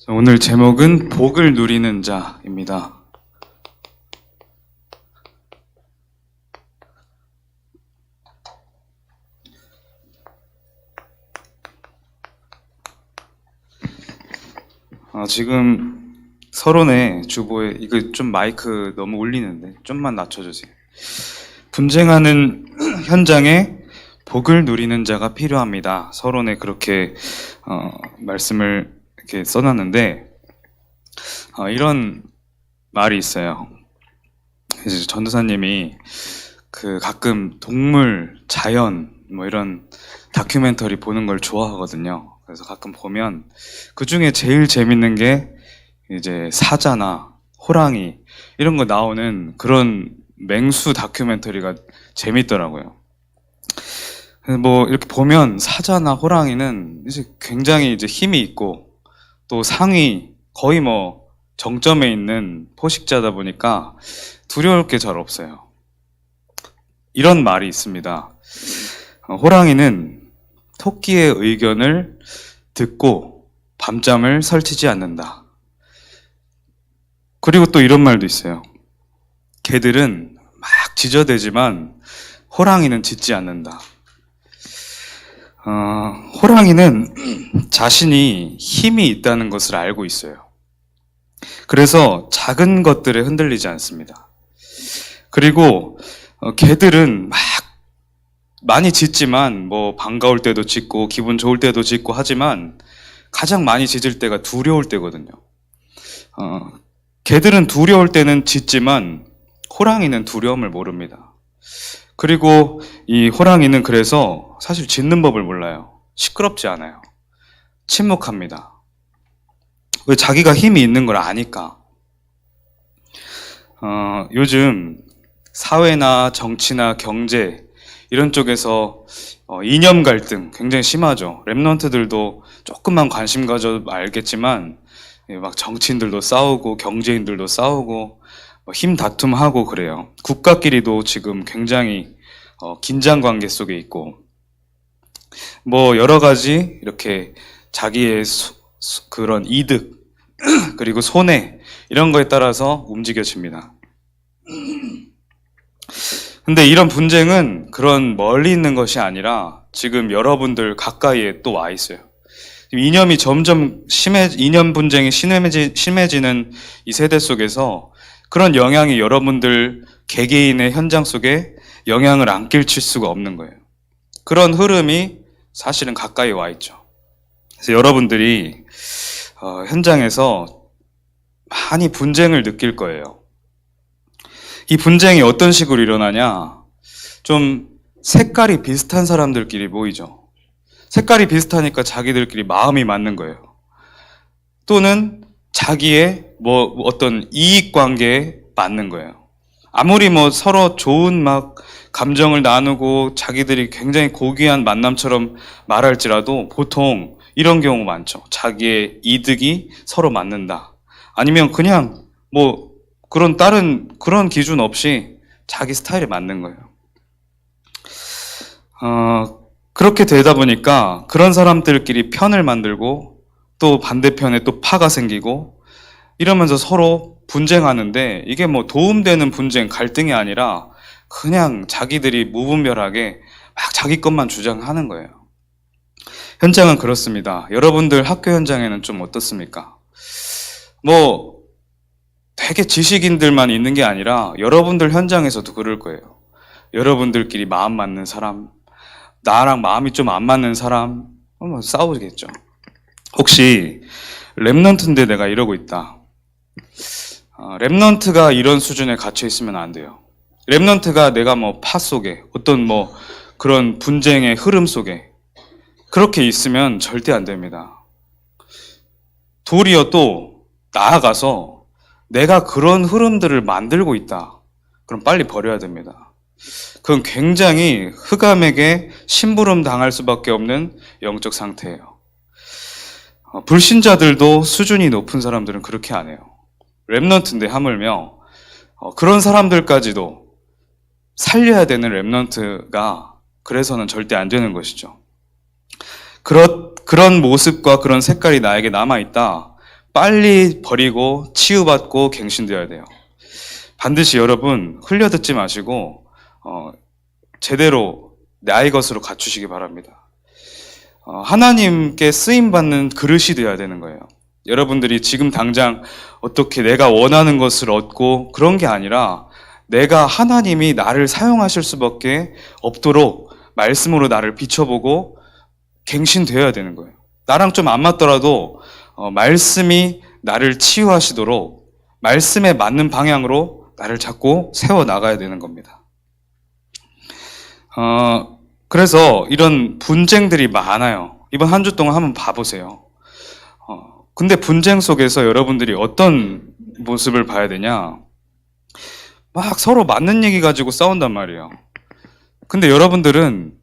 오늘 제목은 복을 누리는 자입니다. 지금 서론에 주보에 이거 좀 마이크 너무 울리는데 좀만 낮춰주세요. 분쟁하는 현장에 복을 누리는 자가 필요합니다. 서론에 그렇게 말씀을 이렇게 써놨는데 이런 말이 있어요. 이제 전도사님이 가끔 동물, 자연 뭐 이런 다큐멘터리 보는 걸 좋아하거든요. 그래서 가끔 보면 그 중에 제일 재밌는 게 이제 사자나 호랑이 이런 거 나오는 그런 맹수 다큐멘터리가 재밌더라고요. 뭐 이렇게 보면 사자나 호랑이는 이제 굉장히 이제 힘이 있고 또 상위 거의 뭐 정점에 있는 포식자다 보니까 두려울 게 잘 없어요. 이런 말이 있습니다. 호랑이는 토끼의 의견을 듣고 밤잠을 설치지 않는다. 그리고 또 이런 말도 있어요. 개들은 막 짖어대지만 호랑이는 짖지 않는다. 호랑이는 자신이 힘이 있다는 것을 알고 있어요. 그래서 작은 것들에 흔들리지 않습니다. 그리고 개들은 막 많이 짖지만 뭐 반가울 때도 짖고 기분 좋을 때도 짖고 하지만 가장 많이 짖을 때가 두려울 때거든요. 개들은 두려울 때는 짖지만 호랑이는 두려움을 모릅니다. 그리고 이 호랑이는 그래서 사실 짖는 법을 몰라요. 시끄럽지 않아요. 침묵합니다. 왜? 자기가 힘이 있는 걸 아니까. 요즘 사회나 정치나 경제 이런 쪽에서 이념 갈등 굉장히 심하죠. 랩런트들도 조금만 관심 가져 알겠지만 막 정치인들도 싸우고 경제인들도 싸우고 힘 다툼하고 그래요. 국가끼리도 지금 굉장히 긴장 관계 속에 있고 뭐 여러 가지 이렇게 자기의 그런 이득 그리고 손해 이런 거에 따라서 움직여집니다. 근데 이런 분쟁은 그런 멀리 있는 것이 아니라 지금 여러분들 가까이에 또 와 있어요. 이념이 점점 이념 분쟁이 심해지는 이 세대 속에서 그런 영향이 여러분들 개개인의 현장 속에 영향을 안 끼칠 수가 없는 거예요. 그런 흐름이 사실은 가까이 와 있죠. 그래서 여러분들이 현장에서 많이 분쟁을 느낄 거예요. 이 분쟁이 어떤 식으로 일어나냐? 좀 색깔이 비슷한 사람들끼리 모이죠. 색깔이 비슷하니까 자기들끼리 마음이 맞는 거예요. 또는 자기의 뭐 어떤 이익 관계에 맞는 거예요. 아무리 뭐 서로 좋은 막 감정을 나누고 자기들이 굉장히 고귀한 만남처럼 말할지라도 보통 이런 경우 많죠. 자기의 이득이 서로 맞는다. 아니면 그냥 뭐 다른 그런 기준 없이 자기 스타일에 맞는 거예요. 그렇게 되다 보니까 그런 사람들끼리 편을 만들고 또 반대편에 또 파가 생기고 이러면서 서로 분쟁하는데 이게 뭐 도움되는 분쟁, 갈등이 아니라 그냥 자기들이 무분별하게 막 자기 것만 주장하는 거예요. 현장은 그렇습니다. 여러분들 학교 현장에는 좀 어떻습니까? 뭐 되게 지식인들만 있는 게 아니라 여러분들 현장에서도 그럴 거예요. 여러분들끼리 마음 맞는 사람, 나랑 마음이 좀 안 맞는 사람, 싸우겠죠. 혹시 랩넌트인데 내가 이러고 있다. 랩넌트가 이런 수준에 갇혀 있으면 안 돼요. 랩넌트가 내가 뭐 파 속에 어떤 뭐 그런 분쟁의 흐름 속에 그렇게 있으면 절대 안 됩니다. 도리어 또 나아가서 내가 그런 흐름들을 만들고 있다. 그럼 빨리 버려야 됩니다. 그건 굉장히 흑암에게 심부름 당할 수밖에 없는 영적 상태예요. 불신자들도 수준이 높은 사람들은 그렇게 안 해요. 랩넌트인데 하물며 그런 사람들까지도 살려야 되는 랩넌트가 그래서는 절대 안 되는 것이죠. 그런 모습과 그런 색깔이 나에게 남아있다. 빨리 버리고 치유받고 갱신되어야 돼요. 반드시 여러분 흘려듣지 마시고 제대로 나의 것으로 갖추시기 바랍니다. 하나님께 쓰임받는 그릇이 되어야 되는 거예요. 여러분들이 지금 당장 어떻게 내가 원하는 것을 얻고 그런 게 아니라 내가 하나님이 나를 사용하실 수밖에 없도록 말씀으로 나를 비춰보고 갱신되어야 되는 거예요. 나랑 좀 안 맞더라도 말씀이 나를 치유하시도록 말씀에 맞는 방향으로 나를 자꾸 세워나가야 되는 겁니다. 그래서 이런 분쟁들이 많아요. 이번 한 주 동안 한번 봐보세요. 근데 분쟁 속에서 여러분들이 어떤 모습을 봐야 되냐? 막 서로 맞는 얘기 가지고 싸운단 말이에요. 근데 여러분들은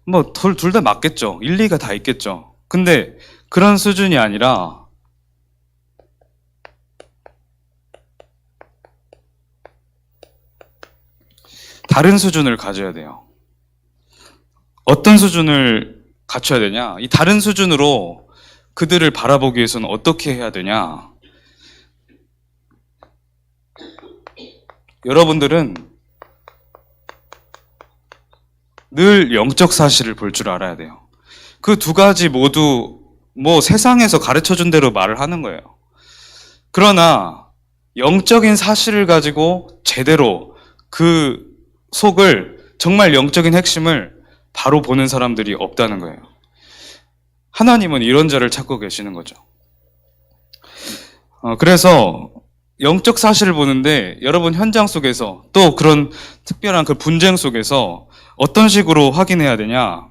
뭐 둘 다 맞겠죠. 일리가 다 있겠죠. 근데 그런 수준이 아니라 다른 수준을 가져야 돼요. 어떤 수준을 갖춰야 되냐? 이 다른 수준으로 그들을 바라보기 위해서는 어떻게 해야 되냐? 여러분들은 늘 영적 사실을 볼 줄 알아야 돼요. 그 두 가지 모두 뭐 세상에서 가르쳐준 대로 말을 하는 거예요. 그러나 영적인 사실을 가지고 제대로 그 속을 정말 영적인 핵심을 바로 보는 사람들이 없다는 거예요. 하나님은 이런 자를 찾고 계시는 거죠. 그래서 영적 사실을 보는데 여러분 현장 속에서 또 그런 특별한 그 분쟁 속에서 어떤 식으로 확인해야 되냐?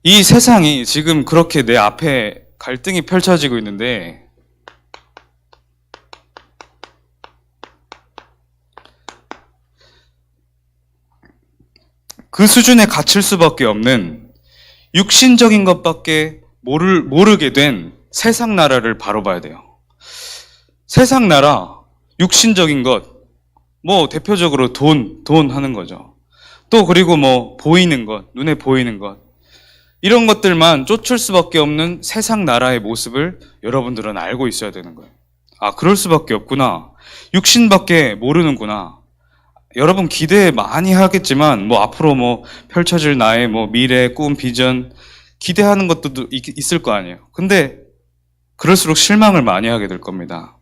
이 세상이 지금 그렇게 내 앞에 갈등이 펼쳐지고 있는데 그 수준에 갇힐 수밖에 없는 육신적인 것밖에 모르게 된 세상 나라를 바로 봐야 돼요. 세상 나라, 육신적인 것, 뭐 대표적으로 돈 하는 거죠. 또 그리고 뭐 보이는 것, 눈에 보이는 것, 이런 것들만 쫓을 수밖에 없는 세상 나라의 모습을 여러분들은 알고 있어야 되는 거예요. 아, 그럴 수밖에 없구나. 육신밖에 모르는구나. 여러분 기대 많이 하겠지만 뭐 앞으로 뭐 펼쳐질 나의 뭐 미래, 꿈, 비전 기대하는 것도 있을 거 아니에요. 근데 그럴수록 실망을 많이 하게 될 겁니다.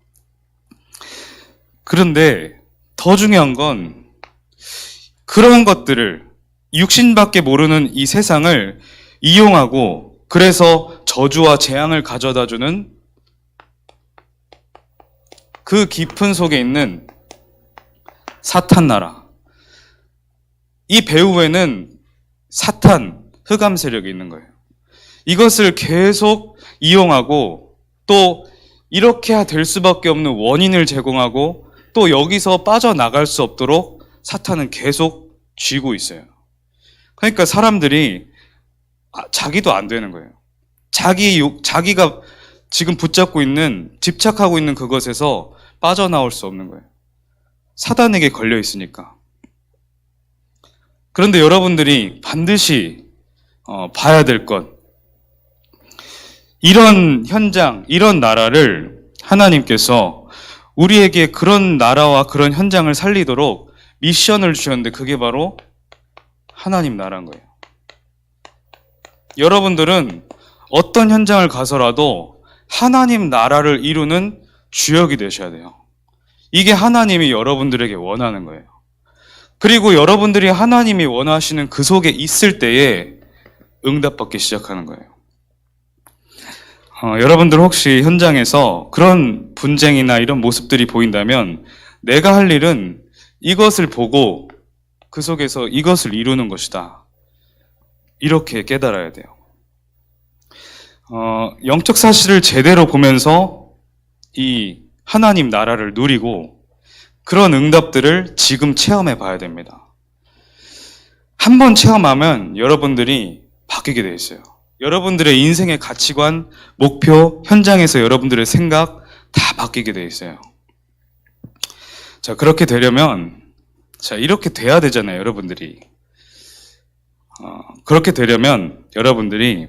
그런데 더 중요한 건 그런 것들을 육신밖에 모르는 이 세상을 이용하고 그래서 저주와 재앙을 가져다주는 그 깊은 속에 있는 사탄 나라. 이 배후에는 사탄, 흑암 세력이 있는 거예요. 이것을 계속 이용하고 또 이렇게 될 수밖에 없는 원인을 제공하고 또 여기서 빠져나갈 수 없도록 사탄은 계속 쥐고 있어요. 그러니까 사람들이 자기도 안 되는 거예요. 자기가 지금 붙잡고 있는, 집착하고 있는 그것에서 빠져나올 수 없는 거예요. 사단에게 걸려 있으니까. 그런데 여러분들이 반드시 봐야 될 것, 이런 현장, 이런 나라를 하나님께서 우리에게 그런 나라와 그런 현장을 살리도록 미션을 주셨는데 그게 바로 하나님 나라인 거예요. 여러분들은 어떤 현장을 가서라도 하나님 나라를 이루는 주역이 되셔야 돼요. 이게 하나님이 여러분들에게 원하는 거예요. 그리고 여러분들이 하나님이 원하시는 그 속에 있을 때에 응답받기 시작하는 거예요. 여러분들 혹시 현장에서 그런 분쟁이나 이런 모습들이 보인다면 내가 할 일은 이것을 보고 그 속에서 이것을 이루는 것이다. 이렇게 깨달아야 돼요. 영적 사실을 제대로 보면서 이 하나님 나라를 누리고 그런 응답들을 지금 체험해 봐야 됩니다. 한번 체험하면 여러분들이 바뀌게 돼 있어요. 여러분들의 인생의 가치관, 목표, 현장에서 여러분들의 생각 다 바뀌게 돼 있어요. 자, 그렇게 되려면 이렇게 돼야 되잖아요, 여러분들이. 그렇게 되려면 여러분들이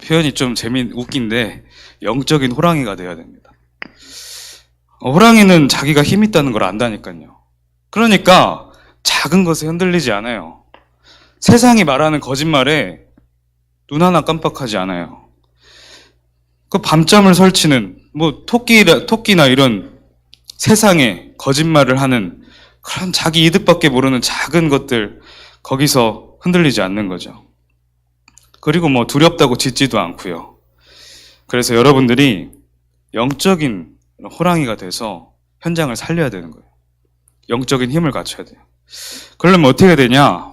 표현이 좀 웃긴데 영적인 호랑이가 돼야 됩니다. 호랑이는 자기가 힘 있다는 걸 안다니까요. 그러니까 작은 것에 흔들리지 않아요. 세상이 말하는 거짓말에 눈 하나 깜빡하지 않아요. 그 밤잠을 설치는 토끼나 이런 세상에 거짓말을 하는 그런 자기 이득밖에 모르는 작은 것들, 거기서 흔들리지 않는 거죠. 그리고 두렵다고 짖지도 않고요. 그래서 여러분들이 영적인 호랑이가 돼서 현장을 살려야 되는 거예요. 영적인 힘을 갖춰야 돼요. 그러려면 어떻게 되냐?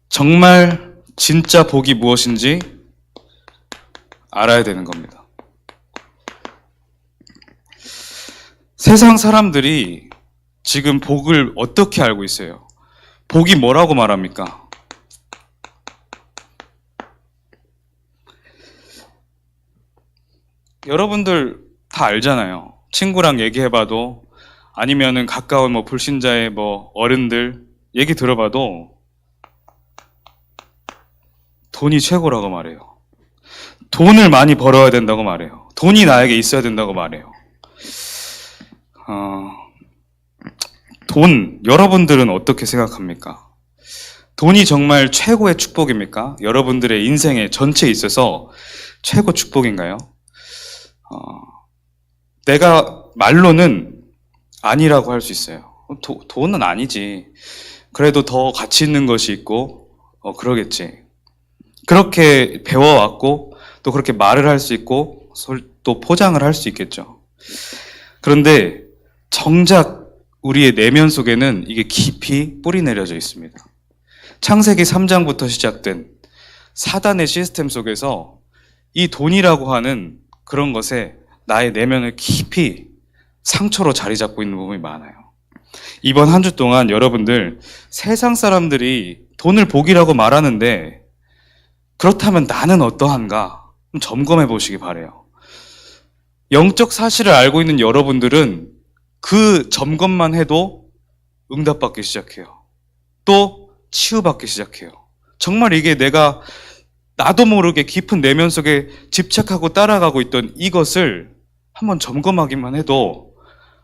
정말 진짜 복이 무엇인지 알아야 되는 겁니다. 세상 사람들이 지금 복을 어떻게 알고 있어요? 복이 뭐라고 말합니까? 여러분들 다 알잖아요. 친구랑 얘기해봐도 아니면은 가까운 불신자의 어른들 얘기 들어봐도 돈이 최고라고 말해요. 돈을 많이 벌어야 된다고 말해요. 돈이 나에게 있어야 된다고 말해요. 돈, 여러분들은 어떻게 생각합니까? 돈이 정말 최고의 축복입니까? 여러분들의 인생의 전체에 있어서 최고 축복인가요? 내가 말로는 아니라고 할 수 있어요. 돈은 아니지. 그래도 더 가치 있는 것이 있고, 그러겠지. 그렇게 배워왔고, 또 그렇게 말을 할 수 있고, 또 포장을 할 수 있겠죠. 그런데 정작 우리의 내면 속에는 이게 깊이 뿌리 내려져 있습니다. 창세기 3장부터 시작된 사단의 시스템 속에서 이 돈이라고 하는 그런 것에 나의 내면을 깊이 상처로 자리 잡고 있는 부분이 많아요. 이번 한 주 동안 여러분들 세상 사람들이 돈을 복이라고 말하는데 그렇다면 나는 어떠한가 점검해 보시기 바래요. 영적 사실을 알고 있는 여러분들은 그 점검만 해도 응답받기 시작해요. 또 치유받기 시작해요. 정말 이게 내가 나도 모르게 깊은 내면 속에 집착하고 따라가고 있던 이것을 한번 점검하기만 해도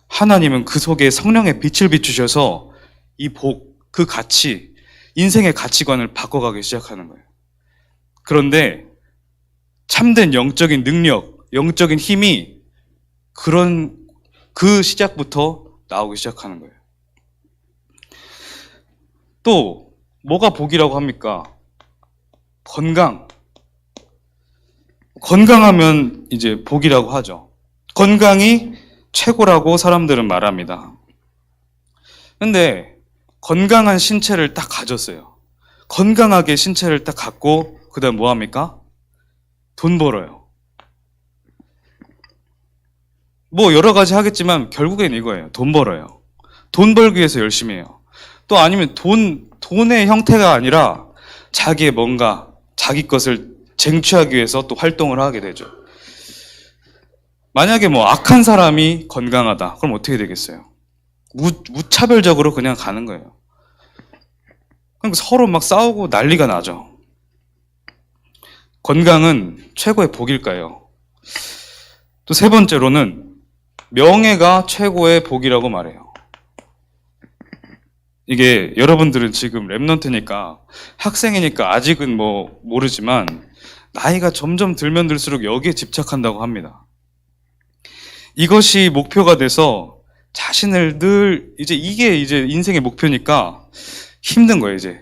하나님은 그 속에 성령의 빛을 비추셔서 이 복, 그 가치, 인생의 가치관을 바꿔가기 시작하는 거예요. 그런데 참된 영적인 능력, 영적인 힘이 그 시작부터 나오기 시작하는 거예요. 또 뭐가 복이라고 합니까? 건강하면 이제 복이라고 하죠. 건강이 최고라고 사람들은 말합니다. 근데 건강한 신체를 딱 가졌어요. 건강하게 신체를 딱 갖고 그 다음 뭐 합니까? 돈 벌어요. 여러 가지 하겠지만 결국엔 이거예요. 돈 벌어요. 돈 벌기 위해서 열심히 해요. 또 아니면 돈의 형태가 아니라 자기의 자기 것을 쟁취하기 위해서 또 활동을 하게 되죠. 만약에 악한 사람이 건강하다. 그럼 어떻게 되겠어요? 무차별적으로 그냥 가는 거예요. 그러니까 서로 싸우고 난리가 나죠. 건강은 최고의 복일까요? 또 세 번째로는 명예가 최고의 복이라고 말해요. 이게 여러분들은 지금 랩넌트니까 학생이니까 아직은 모르지만 나이가 점점 들면 들수록 여기에 집착한다고 합니다. 이것이 목표가 돼서 자신을 이게 인생의 목표니까 힘든 거예요, 이제.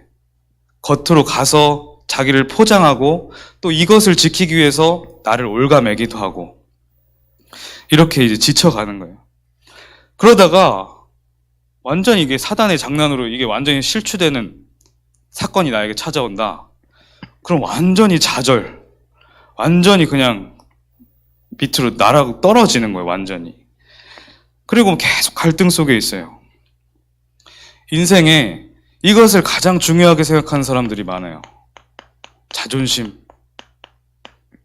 겉으로 가서 자기를 포장하고 또 이것을 지키기 위해서 나를 올가매기도 하고 이렇게 이제 지쳐가는 거예요. 그러다가 완전히 이게 사단의 장난으로 이게 완전히 실추되는 사건이 나에게 찾아온다. 그럼 완전히 완전히 그냥 밑으로 날아 떨어지는 거예요, 완전히. 그리고 계속 갈등 속에 있어요. 인생에 이것을 가장 중요하게 생각하는 사람들이 많아요. 자존심.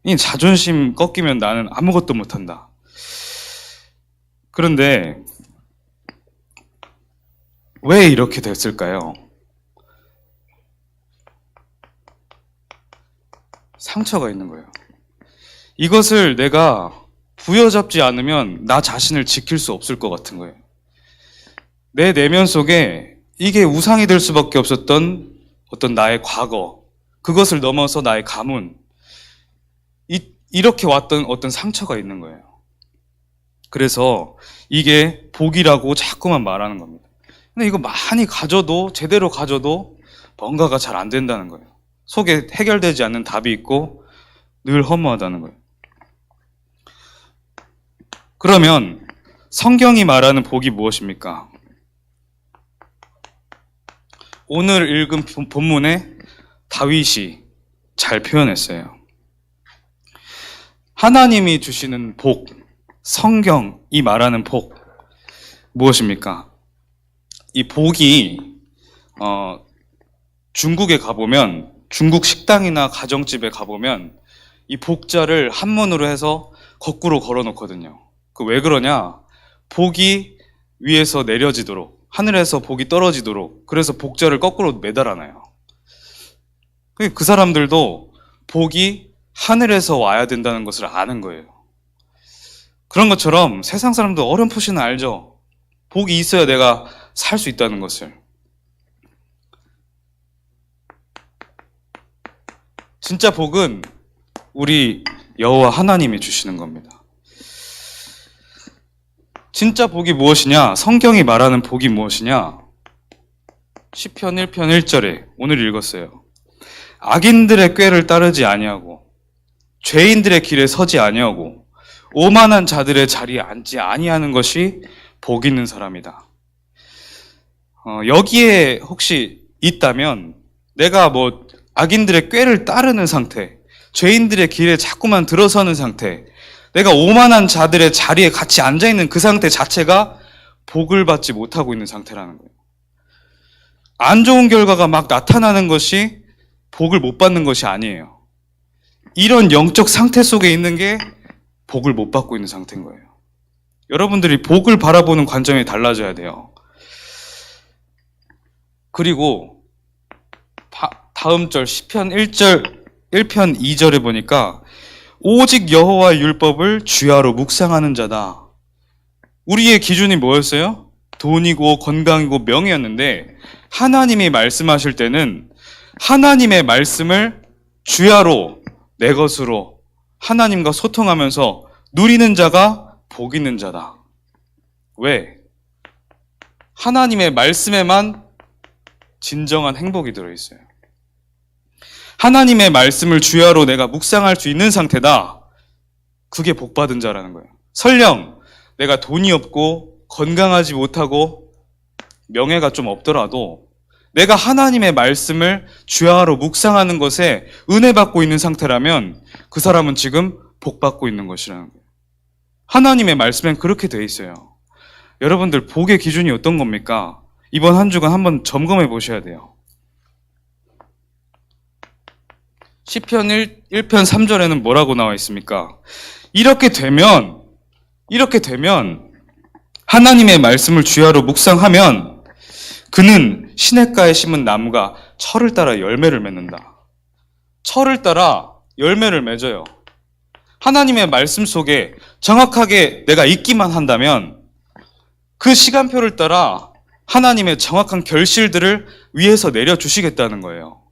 이 자존심 꺾이면 나는 아무것도 못한다. 그런데 왜 이렇게 됐을까요? 상처가 있는 거예요. 이것을 내가 부여잡지 않으면 나 자신을 지킬 수 없을 것 같은 거예요. 내 내면 속에 이게 우상이 될 수밖에 없었던 어떤 나의 과거, 그것을 넘어서 나의 가문, 이렇게 왔던 어떤 상처가 있는 거예요. 그래서 이게 복이라고 자꾸만 말하는 겁니다. 근데 이거 많이 가져도, 제대로 가져도 뭔가가 잘 안 된다는 거예요. 속에 해결되지 않는 답이 있고 늘 허무하다는 거예요. 그러면 성경이 말하는 복이 무엇입니까? 오늘 읽은 본문에 다윗이 잘 표현했어요. 하나님이 주시는 복, 성경이 말하는 복, 무엇입니까? 이 복이 중국에 가보면, 중국 식당이나 가정집에 가보면 이 복자를 한문으로 해서 거꾸로 걸어놓거든요. 그 왜 그러냐? 복이 위에서 내려지도록, 하늘에서 복이 떨어지도록, 그래서 복자를 거꾸로 매달아놔요. 그 사람들도 복이 하늘에서 와야 된다는 것을 아는 거예요. 그런 것처럼 세상 사람도 어렴풋이는 알죠. 복이 있어야 내가 살 수 있다는 것을. 진짜 복은 우리 여호와 하나님이 주시는 겁니다. 진짜 복이 무엇이냐? 성경이 말하는 복이 무엇이냐? 시편 1편 1절에 오늘 읽었어요. 악인들의 꾀를 따르지 아니하고 죄인들의 길에 서지 아니하고 오만한 자들의 자리에 앉지 아니하는 것이 복 있는 사람이다. 여기에 혹시 있다면 내가 악인들의 꾀를 따르는 상태, 죄인들의 길에 자꾸만 들어서는 상태, 내가 오만한 자들의 자리에 같이 앉아있는 그 상태 자체가 복을 받지 못하고 있는 상태라는 거예요. 안 좋은 결과가 막 나타나는 것이 복을 못 받는 것이 아니에요. 이런 영적 상태 속에 있는 게 복을 못 받고 있는 상태인 거예요. 여러분들이 복을 바라보는 관점이 달라져야 돼요. 그리고 다음 절 시편 1편 2절에 보니까 오직 여호와의 율법을 주야로 묵상하는 자다. 우리의 기준이 뭐였어요? 돈이고 건강이고 명예였는데 하나님이 말씀하실 때는 하나님의 말씀을 주야로 내 것으로 하나님과 소통하면서 누리는 자가 복 있는 자다. 왜? 하나님의 말씀에만 진정한 행복이 들어있어요. 하나님의 말씀을 주야로 내가 묵상할 수 있는 상태다. 그게 복받은 자라는 거예요. 설령 내가 돈이 없고 건강하지 못하고 명예가 좀 없더라도 내가 하나님의 말씀을 주야로 묵상하는 것에 은혜 받고 있는 상태라면 그 사람은 지금 복받고 있는 것이라는 거예요. 하나님의 말씀엔 그렇게 돼 있어요. 여러분들 복의 기준이 어떤 겁니까? 이번 한 주간 한번 점검해 보셔야 돼요. 시편 1편 3절에는 뭐라고 나와 있습니까? 이렇게 되면 하나님의 말씀을 주야로 묵상하면 그는 시냇가에 심은 나무가 철을 따라 열매를 맺는다. 철을 따라 열매를 맺어요. 하나님의 말씀 속에 정확하게 내가 있기만 한다면 그 시간표를 따라 하나님의 정확한 결실들을 위에서 내려주시겠다는 거예요.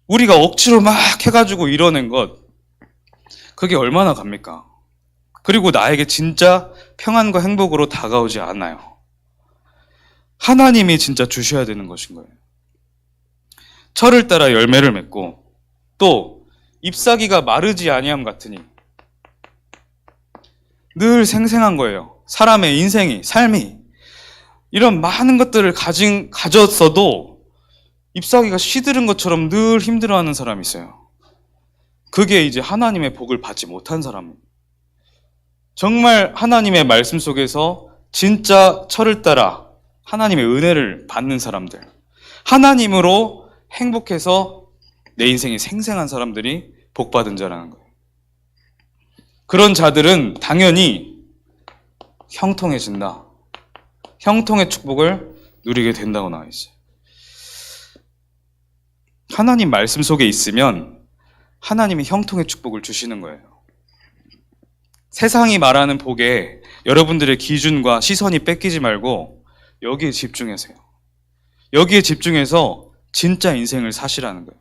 우리가 억지로 막 해가지고 이뤄낸 것, 그게 얼마나 갑니까? 그리고 나에게 진짜 평안과 행복으로 다가오지 않아요. 하나님이 진짜 주셔야 되는 것인 거예요. 철을 따라 열매를 맺고 또 잎사귀가 마르지 아니함 같으니 늘 생생한 거예요. 사람의 인생이, 삶이 이런 많은 것들을 가졌어도 잎사귀가 시들은 것처럼 늘 힘들어하는 사람이 있어요. 그게 이제 하나님의 복을 받지 못한 사람입니다. 정말 하나님의 말씀 속에서 진짜 철을 따라 하나님의 은혜를 받는 사람들, 하나님으로 행복해서 내 인생이 생생한 사람들이 복받은 자라는 거예요. 그런 자들은 당연히 형통해진다. 형통의 축복을 누리게 된다고 나와 있어요. 하나님 말씀 속에 있으면 하나님이 형통의 축복을 주시는 거예요. 세상이 말하는 복에 여러분들의 기준과 시선이 뺏기지 말고 여기에 집중하세요. 여기에 집중해서 진짜 인생을 사시라는 거예요.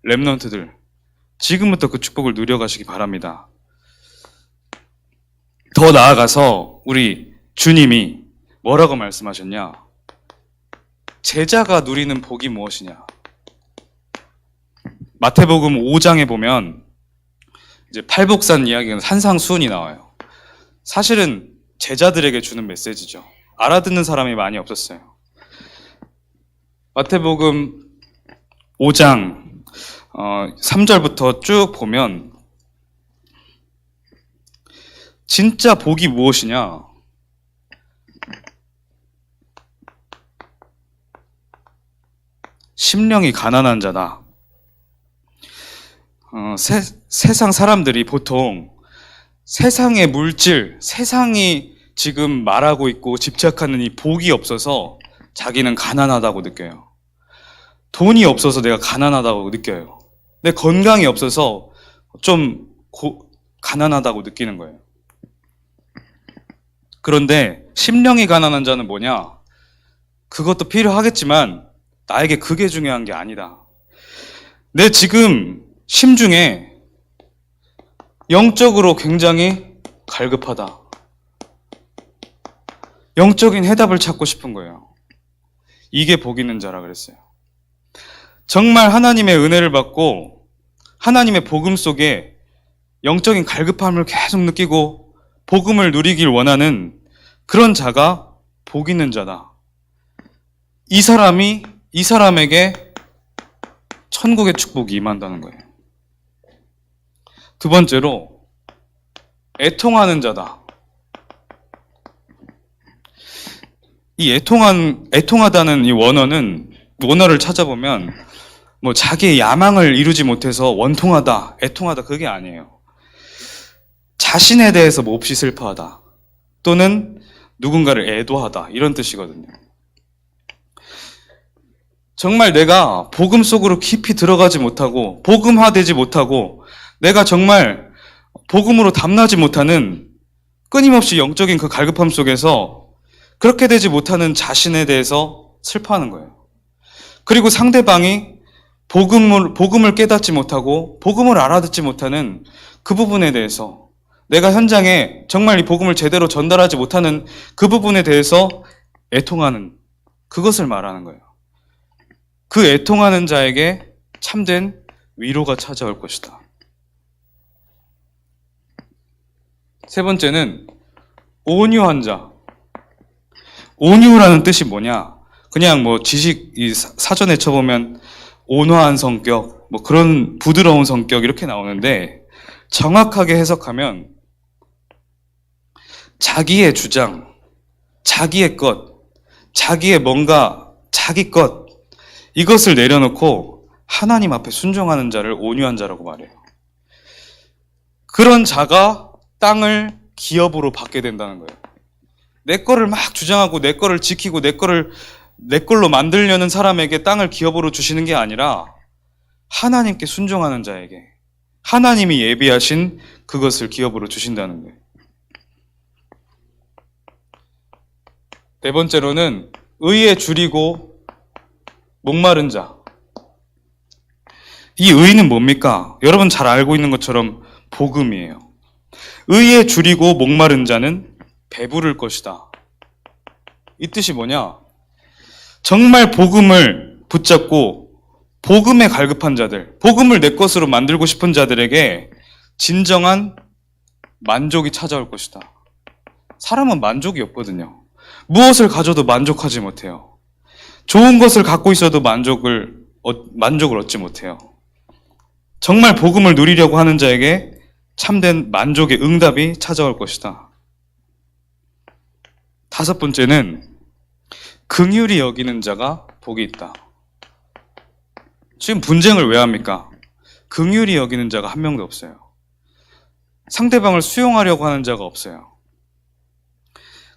렘넌트들, 지금부터 그 축복을 누려가시기 바랍니다. 더 나아가서 우리 주님이 뭐라고 말씀하셨냐? 제자가 누리는 복이 무엇이냐? 마태복음 5장에 보면 이제 팔복산 이야기는 산상수훈이 나와요. 사실은 제자들에게 주는 메시지죠. 알아듣는 사람이 많이 없었어요. 마태복음 5장 3절부터 쭉 보면 진짜 복이 무엇이냐? 심령이 가난한 자다. 세상 사람들이 보통 세상의 물질, 세상이 지금 말하고 있고 집착하는 이 복이 없어서 자기는 가난하다고 느껴요. 돈이 없어서 내가 가난하다고 느껴요. 내 건강이 없어서 좀 가난하다고 느끼는 거예요. 그런데 심령이 가난한 자는 뭐냐? 그것도 필요하겠지만 나에게 그게 중요한 게 아니다. 내 지금 심중에 영적으로 굉장히 갈급하다. 영적인 해답을 찾고 싶은 거예요. 이게 복 있는 자라 그랬어요. 정말 하나님의 은혜를 받고 하나님의 복음 속에 영적인 갈급함을 계속 느끼고 복음을 누리길 원하는 그런 자가 복 있는 자다. 이 사람에게 천국의 축복이 임한다는 거예요. 두 번째로 애통하는 자다. 이 애통하다는 이 원어를 찾아보면 뭐 자기의 야망을 이루지 못해서 원통하다, 애통하다 그게 아니에요. 자신에 대해서 몹시 슬퍼하다 또는 누군가를 애도하다 이런 뜻이거든요. 정말 내가 복음 속으로 깊이 들어가지 못하고 복음화되지 못하고 내가 정말 복음으로 담나지 못하는 끊임없이 영적인 그 갈급함 속에서 그렇게 되지 못하는 자신에 대해서 슬퍼하는 거예요. 그리고 상대방이 복음을 깨닫지 못하고 복음을 알아듣지 못하는 그 부분에 대해서 내가 현장에 정말 이 복음을 제대로 전달하지 못하는 그 부분에 대해서 애통하는 그것을 말하는 거예요. 그 애통하는 자에게 참된 위로가 찾아올 것이다. 세 번째는 온유한 자. 온유라는 뜻이 뭐냐? 그냥 뭐 지식 사전에 쳐보면 온화한 성격, 뭐 그런 부드러운 성격 이렇게 나오는데 정확하게 해석하면 자기의 주장, 자기의 것, 자기의 뭔가 자기 것 이것을 내려놓고 하나님 앞에 순종하는 자를 온유한 자라고 말해요. 그런 자가 땅을 기업으로 받게 된다는 거예요. 내 거를 막 주장하고 내 거를 지키고 내 걸로 만들려는 사람에게 땅을 기업으로 주시는 게 아니라 하나님께 순종하는 자에게 하나님이 예비하신 그것을 기업으로 주신다는 거예요. 네 번째로는 의에 줄이고 목마른 자. 이 의는 뭡니까? 여러분 잘 알고 있는 것처럼 복음이에요. 의에 줄이고 목마른 자는 배부를 것이다. 이 뜻이 뭐냐? 정말 복음을 붙잡고 복음에 갈급한 자들, 복음을 내 것으로 만들고 싶은 자들에게 진정한 만족이 찾아올 것이다. 사람은 만족이 없거든요. 무엇을 가져도 만족하지 못해요. 좋은 것을 갖고 있어도 만족을 얻지 못해요. 정말 복음을 누리려고 하는 자에게 참된 만족의 응답이 찾아올 것이다. 다섯 번째는 긍휼히 여기는 자가 복이 있다. 지금 분쟁을 왜 합니까? 긍휼히 여기는 자가 한 명도 없어요. 상대방을 수용하려고 하는 자가 없어요.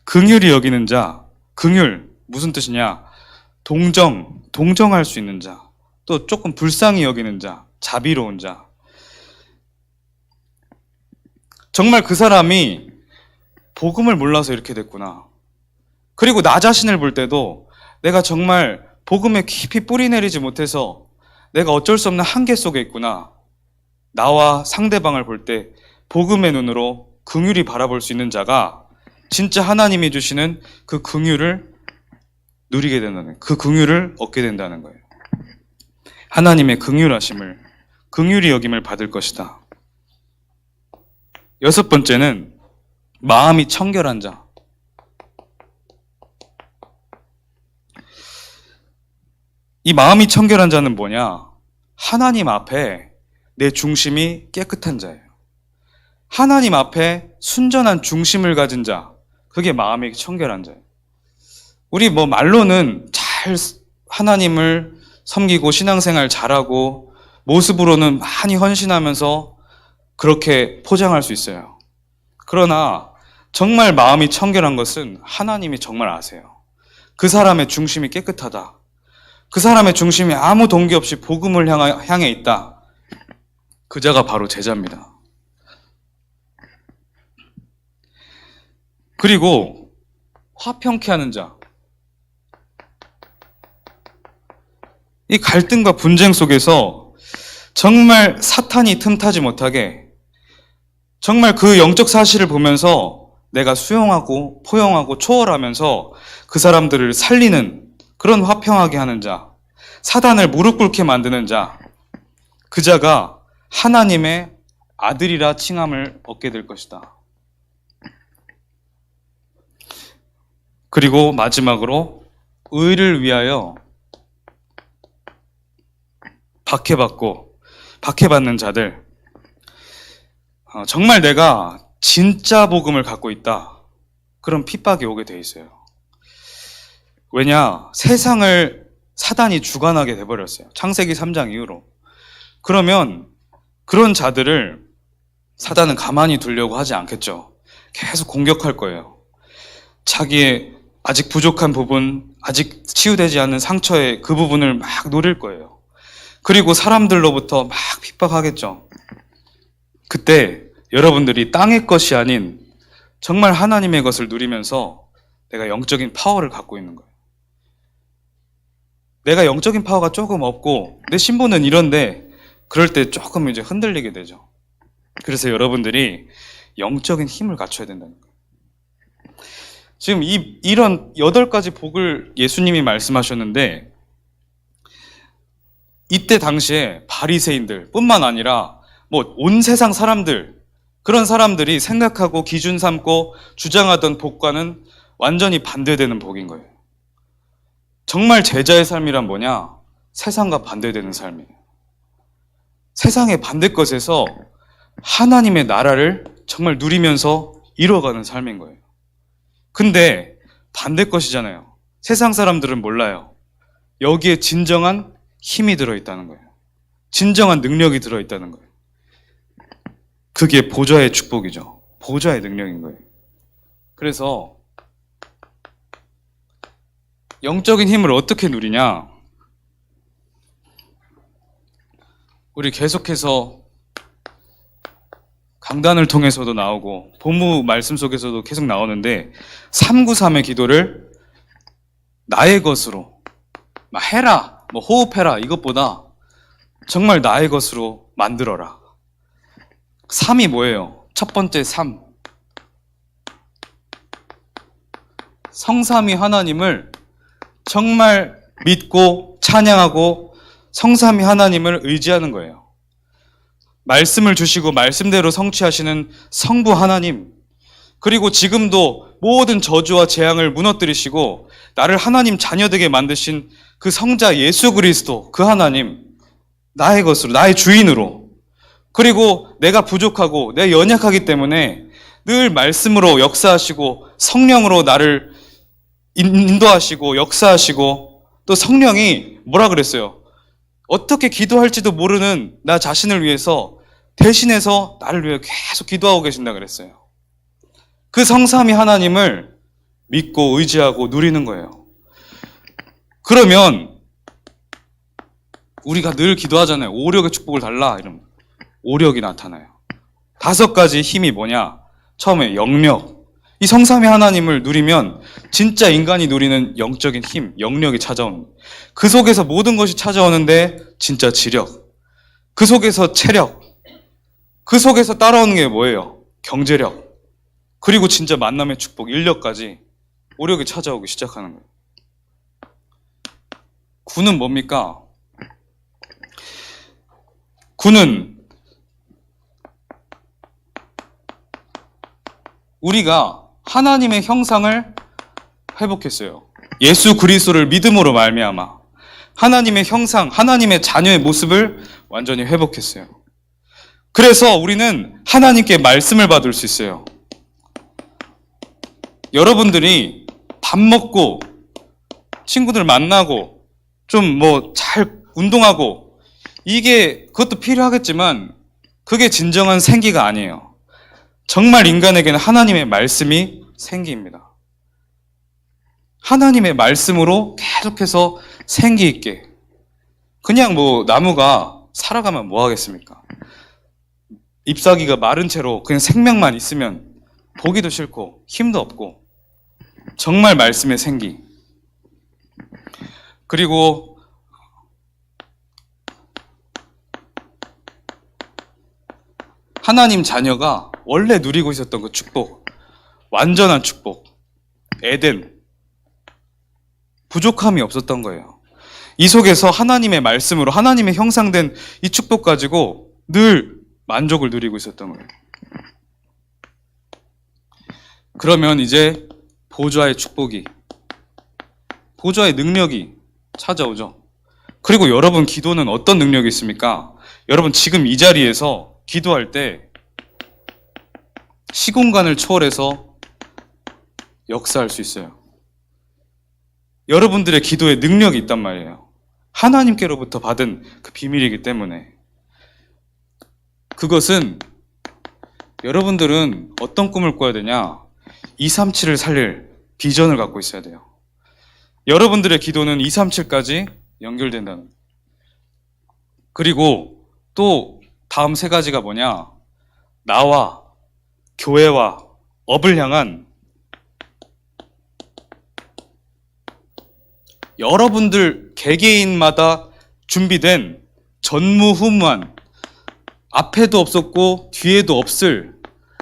긍휼히 여기는 자, 긍휼 무슨 뜻이냐? 동정할 수 있는 자, 또 조금 불쌍히 여기는 자, 자비로운 자. 정말 그 사람이 복음을 몰라서 이렇게 됐구나. 그리고 나 자신을 볼 때도 내가 정말 복음에 깊이 뿌리 내리지 못해서 내가 어쩔 수 없는 한계 속에 있구나. 나와 상대방을 볼 때 복음의 눈으로 긍휼히 바라볼 수 있는 자가 진짜 하나님이 주시는 그 긍휼을 누리게 된다는, 그 긍휼을 얻게 된다는 거예요. 하나님의 긍휼하심을, 긍휼히 여김을 받을 것이다. 여섯 번째는 마음이 청결한 자. 이 마음이 청결한 자는 뭐냐? 하나님 앞에 내 중심이 깨끗한 자예요. 하나님 앞에 순전한 중심을 가진 자, 그게 마음이 청결한 자예요. 우리 말로는 잘 하나님을 섬기고 신앙생활 잘하고 모습으로는 많이 헌신하면서 그렇게 포장할 수 있어요. 그러나 정말 마음이 청결한 것은 하나님이 정말 아세요. 그 사람의 중심이 깨끗하다. 그 사람의 중심이 아무 동기 없이 복음을 향해 있다. 그 자가 바로 제자입니다. 그리고 화평케 하는 자. 이 갈등과 분쟁 속에서 정말 사탄이 틈타지 못하게 정말 그 영적 사실을 보면서 내가 수용하고 포용하고 초월하면서 그 사람들을 살리는 그런 화평하게 하는 자, 사단을 무릎 꿇게 만드는 자, 그 자가 하나님의 아들이라 칭함을 얻게 될 것이다. 그리고 마지막으로 의를 위하여 박해받는 자들. 정말 내가 진짜 복음을 갖고 있다. 그런 핍박이 오게 돼 있어요. 왜냐? 세상을 사단이 주관하게 돼버렸어요. 창세기 3장 이후로. 그러면 그런 자들을 사단은 가만히 두려고 하지 않겠죠. 계속 공격할 거예요. 자기의 아직 부족한 부분, 아직 치유되지 않은 상처의 그 부분을 막 노릴 거예요. 그리고 사람들로부터 막 핍박하겠죠. 그때 여러분들이 땅의 것이 아닌 정말 하나님의 것을 누리면서 내가 영적인 파워를 갖고 있는 거예요. 내가 영적인 파워가 조금 없고 내 신분은 이런데 그럴 때 조금 이제 흔들리게 되죠. 그래서 여러분들이 영적인 힘을 갖춰야 된다는 거예요. 지금 이런 8가지 복을 예수님이 말씀하셨는데 이때 당시에 바리새인들 뿐만 아니라 온 세상 사람들, 그런 사람들이 생각하고 기준 삼고 주장하던 복과는 완전히 반대되는 복인 거예요. 정말 제자의 삶이란 뭐냐? 세상과 반대되는 삶이에요. 세상의 반대 것에서 하나님의 나라를 정말 누리면서 이루어가는 삶인 거예요. 근데 반대 것이잖아요. 세상 사람들은 몰라요. 여기에 진정한 힘이 들어있다는 거예요. 진정한 능력이 들어있다는 거예요. 그게 보좌의 축복이죠. 보좌의 능력인 거예요. 그래서 영적인 힘을 어떻게 누리냐? 우리 계속해서 강단을 통해서도 나오고 본무 말씀 속에서도 계속 나오는데 393의 기도를 나의 것으로 해라, 호흡해라 이것보다 정말 나의 것으로 만들어라. 3이 뭐예요? 첫 번째 3. 성삼위 하나님을 정말 믿고 찬양하고 성삼위 하나님을 의지하는 거예요. 말씀을 주시고 말씀대로 성취하시는 성부 하나님, 그리고 지금도 모든 저주와 재앙을 무너뜨리시고 나를 하나님 자녀되게 만드신 그 성자 예수 그리스도, 그 하나님, 나의 것으로, 나의 주인으로, 그리고 내가 부족하고 내가 연약하기 때문에 늘 말씀으로 역사하시고 성령으로 나를 인도하시고 역사하시고, 또 성령이 뭐라 그랬어요? 어떻게 기도할지도 모르는 나 자신을 위해서 대신해서 나를 위해 계속 기도하고 계신다 그랬어요. 그 성삼위 하나님을 믿고 의지하고 누리는 거예요. 그러면 우리가 늘 기도하잖아요. 오력의 축복을 달라 이러면 오력이 나타나요. 5가지 힘이 뭐냐? 처음에 영력. 이 성삼위 하나님을 누리면 진짜 인간이 누리는 영적인 힘, 영력이 찾아오는 거예요. 그 속에서 모든 것이 찾아오는데 진짜 지력. 그 속에서 체력. 그 속에서 따라오는 게 뭐예요? 경제력. 그리고 진짜 만남의 축복, 인력까지 오력이 찾아오기 시작하는 거예요. 구는 뭡니까? 구는 우리가 하나님의 형상을 회복했어요. 예수 그리스도를 믿음으로 말미암아 하나님의 형상, 하나님의 자녀의 모습을 완전히 회복했어요. 그래서 우리는 하나님께 말씀을 받을 수 있어요. 여러분들이 밥 먹고 친구들 만나고 좀 잘 운동하고 그것도 필요하겠지만 그게 진정한 생기가 아니에요. 정말 인간에게는 하나님의 말씀이 생기입니다. 하나님의 말씀으로 계속해서 생기 있게. 그냥 나무가 살아가면 뭐 하겠습니까? 잎사귀가 마른 채로 그냥 생명만 있으면 보기도 싫고 힘도 없고 정말 말씀의 생기. 그리고 하나님 자녀가 원래 누리고 있었던 그 축복, 완전한 축복, 에덴, 부족함이 없었던 거예요. 이 속에서 하나님의 말씀으로 하나님의 형상된 이 축복 가지고 늘 만족을 누리고 있었던 거예요. 그러면 이제 보좌의 축복이, 보좌의 능력이 찾아오죠. 그리고 여러분 기도는 어떤 능력이 있습니까? 여러분 지금 이 자리에서 기도할 때 시공간을 초월해서 역사할 수 있어요. 여러분들의 기도에 능력이 있단 말이에요. 하나님께로부터 받은 그 비밀이기 때문에. 그것은 여러분들은 어떤 꿈을 꿔야 되냐? 237을 살릴 비전을 갖고 있어야 돼요. 여러분들의 기도는 237까지 연결된다는 거예요. 그리고 또 다음 3가지가 뭐냐? 나와 교회와 업을 향한 여러분들 개개인마다 준비된 전무후무한, 앞에도 없었고 뒤에도 없을,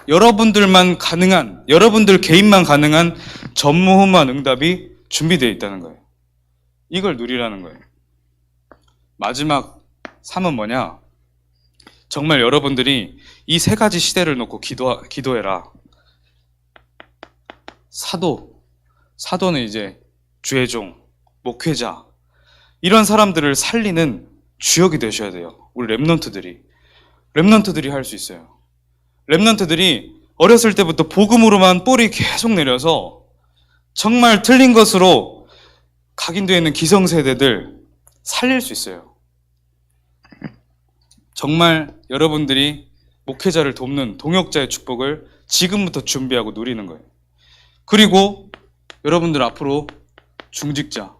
여러분들만 가능한, 여러분들 개인만 가능한 전무후무한 응답이 준비되어 있다는 거예요. 이걸 누리라는 거예요. 마지막 3은 뭐냐? 정말 여러분들이 이 3가지 시대를 놓고 기도해라. 사도는 이제 주의 종, 목회자, 이런 사람들을 살리는 주역이 되셔야 돼요. 우리 렘넌트들이 할 수 있어요. 렘넌트들이 어렸을 때부터 복음으로만 뿌리 계속 내려서 정말 틀린 것으로 각인되어 있는 기성세대들 살릴 수 있어요. 정말 여러분들이 목회자를 돕는 동역자의 축복을 지금부터 준비하고 누리는 거예요. 그리고 여러분들 앞으로 중직자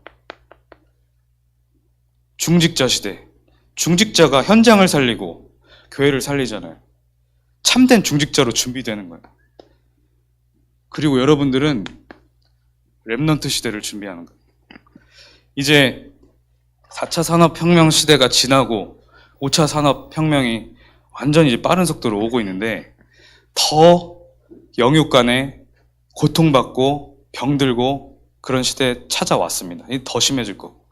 시대. 중직자가 현장을 살리고 교회를 살리잖아요. 참된 중직자로 준비되는 거예요. 그리고 여러분들은 렘넌트 시대를 준비하는 거예요. 이제 4차 산업혁명 시대가 지나고 5차 산업혁명이 완전히 이제 빠른 속도로 오고 있는데 더 영육 간에 고통받고 병들고 그런 시대에 찾아왔습니다. 더 심해질 거고.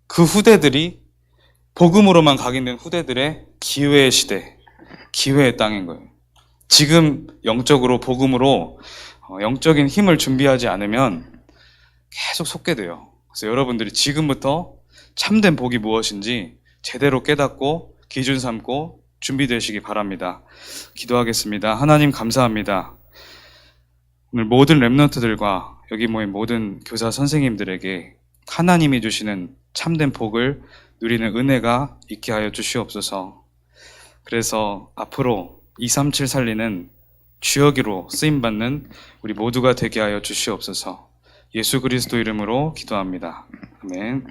그 후대들이 복음으로만 각인된 후대들의 기회의 시대, 기회의 땅인 거예요. 지금 영적으로 복음으로 영적인 힘을 준비하지 않으면 계속 속게 돼요. 그래서 여러분들이 지금부터 참된 복이 무엇인지 제대로 깨닫고 기준 삼고 준비되시기 바랍니다. 기도하겠습니다. 하나님 감사합니다. 오늘 모든 렘넌트들과 여기 모인 모든 교사 선생님들에게 하나님이 주시는 참된 복을 누리는 은혜가 있게 하여 주시옵소서. 그래서 앞으로 237 살리는 주역으로 쓰임받는 우리 모두가 되게 하여 주시옵소서. 예수 그리스도 이름으로 기도합니다. 아멘.